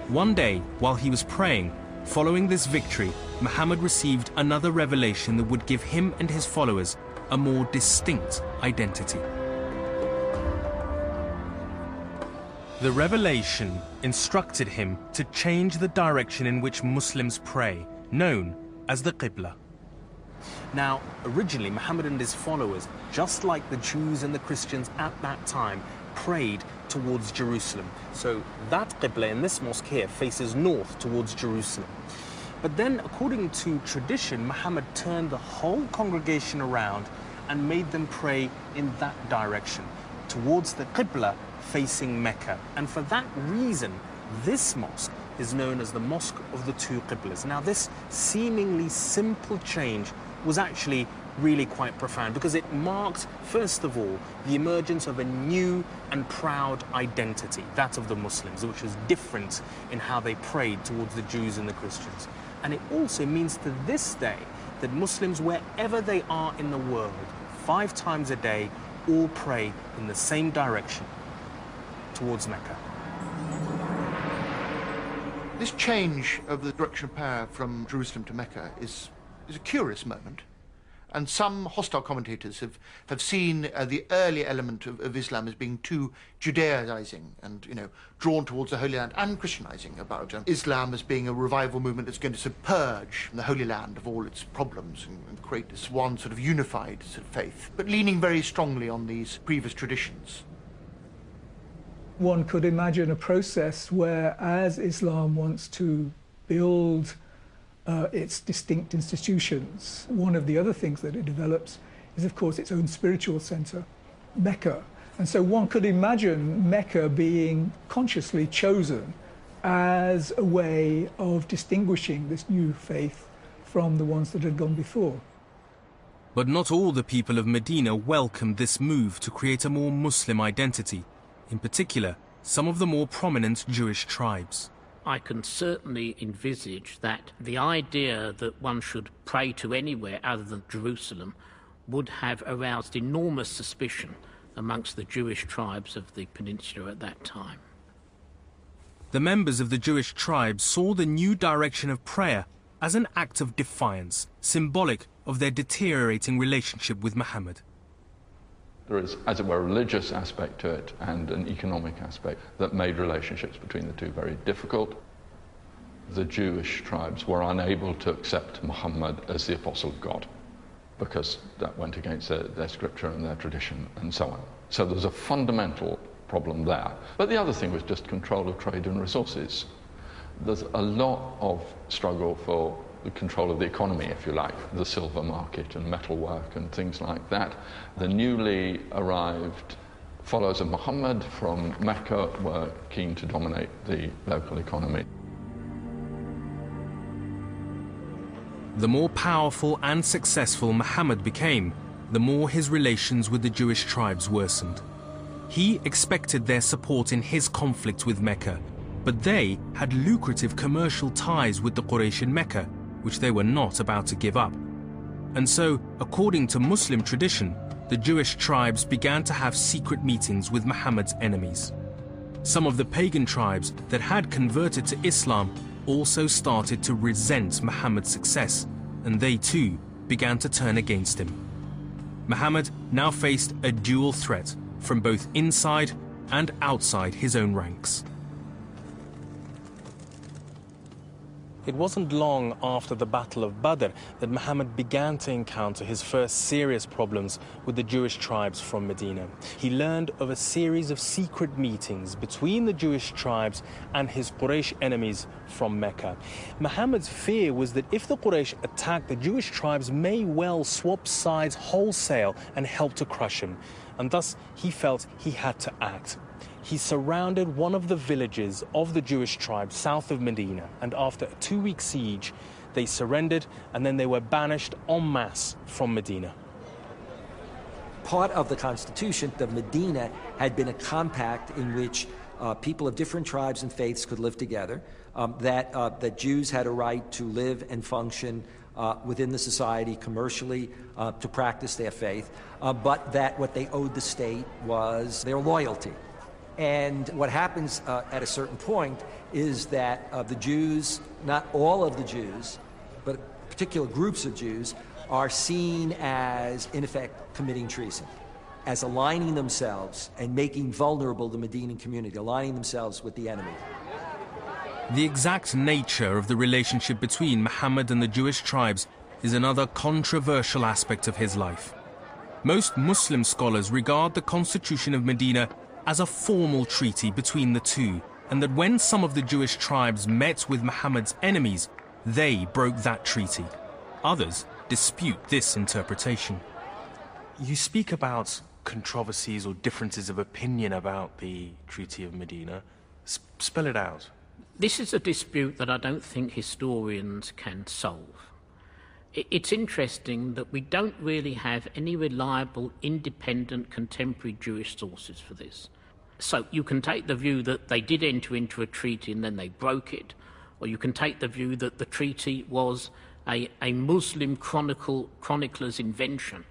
One day, while he was praying, following this victory, Muhammad received another revelation that would give him and his followers a more distinct identity. The revelation instructed him to change the direction in which Muslims pray, known as the Qibla. Now, originally, Muhammad and his followers, just like the Jews and the Christians at that time, prayed towards Jerusalem. So that Qibla in this mosque here faces north towards Jerusalem. But then, according to tradition, Muhammad turned the whole congregation around and made them pray in that direction, towards the Qibla facing Mecca. And for that reason, this mosque is known as the Mosque of the Two Qiblas. Now, this seemingly simple change was actually really quite profound because it marked, first of all, the emergence of a new and proud identity, that of the Muslims, which was different in how they prayed towards the Jews and the Christians. And it also means to this day that Muslims, wherever they are in the world, 5 times a day, all pray in the same direction, towards Mecca. This change of the direction of prayer from Jerusalem to Mecca is a curious moment. And some hostile commentators have seen the early element of Islam as being too Judaizing and, drawn towards the Holy Land, and Christianizing about Islam as being a revival movement that's going to submerge the Holy Land of all its problems and create this one sort of unified sort of faith, but leaning very strongly on these previous traditions. One could imagine a process where, as Islam wants to build its distinct institutions, one of the other things that it develops is, of course, its own spiritual center, Mecca. And so one could imagine Mecca being consciously chosen as a way of distinguishing this new faith from the ones that had gone before. But not all the people of Medina welcomed this move to create a more Muslim identity. In particular, some of the more prominent Jewish tribes. I can certainly envisage that the idea that one should pray to anywhere other than Jerusalem would have aroused enormous suspicion amongst the Jewish tribes of the peninsula at that time. The members of the Jewish tribes saw the new direction of prayer as an act of defiance, symbolic of their deteriorating relationship with Muhammad. There is, as it were, a religious aspect to it and an economic aspect that made relationships between the two very difficult. The Jewish tribes were unable to accept Muhammad as the apostle of God because that went against their scripture and their tradition and so on. So there's a fundamental problem there. But the other thing was just control of trade and resources. There's a lot of struggle for the control of the economy, if you like, the silver market and metalwork and things like that. The newly arrived followers of Muhammad from Mecca were keen to dominate the local economy. The more powerful and successful Muhammad became, the more his relations with the Jewish tribes worsened. He expected their support in his conflict with Mecca, but they had lucrative commercial ties with the Quraysh in Mecca, which they were not about to give up. And so, according to Muslim tradition, the Jewish tribes began to have secret meetings with Muhammad's enemies. Some of the pagan tribes that had converted to Islam also started to resent Muhammad's success, and they too began to turn against him. Muhammad now faced a dual threat from both inside and outside his own ranks. It wasn't long after the Battle of Badr that Muhammad began to encounter his first serious problems with the Jewish tribes from Medina. He learned of a series of secret meetings between the Jewish tribes and his Quraysh enemies from Mecca. Muhammad's fear was that if the Quraysh attacked, the Jewish tribes may well swap sides wholesale and help to crush him. And thus he felt he had to act. He surrounded one of the villages of the Jewish tribe south of Medina, and after a 2-week siege, they surrendered and then they were banished en masse from Medina. Part of the Constitution of Medina had been a compact in which people of different tribes and faiths could live together, that Jews had a right to live and function within the society commercially, to practice their faith, but that what they owed the state was their loyalty. And what happens at a certain point is that the Jews, not all of the Jews, but particular groups of Jews, are seen as, in effect, committing treason, as aligning themselves and making vulnerable the Medinan community, aligning themselves with the enemy. The exact nature of the relationship between Muhammad and the Jewish tribes is another controversial aspect of his life. Most Muslim scholars regard the Constitution of Medina as a formal treaty between the two, and that when some of the Jewish tribes met with Muhammad's enemies, they broke that treaty. Others dispute this interpretation. You speak about controversies or differences of opinion about the Treaty of Medina. Spell it out. This is a dispute that I don't think historians can solve. It's interesting that we don't really have any reliable, independent, contemporary Jewish sources for this. So you can take the view that they did enter into a treaty and then they broke it, or you can take the view that the treaty was a Muslim chronicler's invention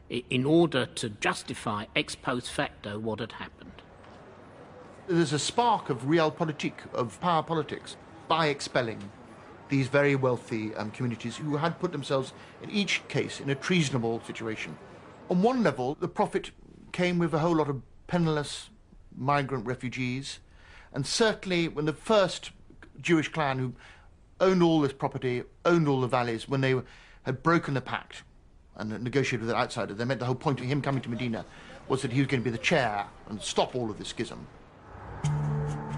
in order to justify ex post facto what had happened. There's a spark of realpolitik, of power politics, by expelling these very wealthy communities who had put themselves, in each case, in a treasonable situation. On one level, the Prophet came with a whole lot of penniless migrant refugees, and certainly when the first Jewish clan who owned all this property, owned all the valleys, when they had broken the pact and negotiated with an outsider, they meant the whole point of him coming to Medina was that he was going to be the chair and stop all of this schism.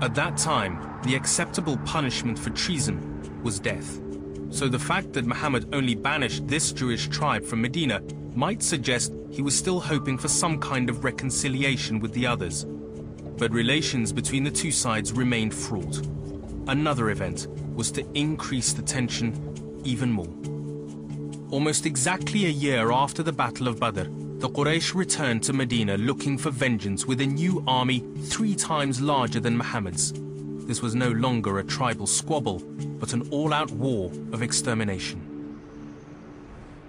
At that time, the acceptable punishment for treason was death. So the fact that Muhammad only banished this Jewish tribe from Medina might suggest he was still hoping for some kind of reconciliation with the others. But relations between the two sides remained fraught. Another event was to increase the tension even more. Almost exactly a year after the Battle of Badr, the Quraysh returned to Medina looking for vengeance with a new army 3 times larger than Muhammad's. This was no longer a tribal squabble, but an all-out war of extermination.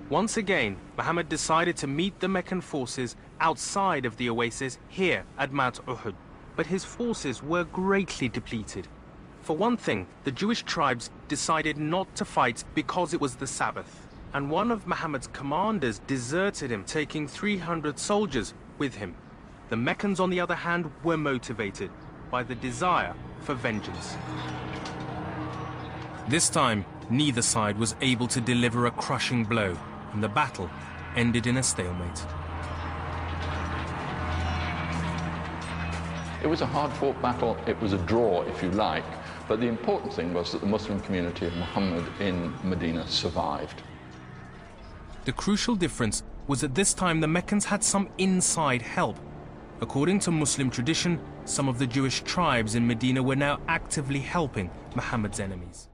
Once again, Muhammad decided to meet the Meccan forces outside of the oasis here at Mount Uhud. But his forces were greatly depleted. For one thing, the Jewish tribes decided not to fight because it was the Sabbath. And one of Muhammad's commanders deserted him, taking 300 soldiers with him. The Meccans, on the other hand, were motivated by the desire for vengeance. This time, neither side was able to deliver a crushing blow, and the battle ended in a stalemate. It was a hard-fought battle. It was a draw, if you like. But the important thing was that the Muslim community of Muhammad in Medina survived. The crucial difference was that this time the Meccans had some inside help. According to Muslim tradition, some of the Jewish tribes in Medina were now actively helping Muhammad's enemies.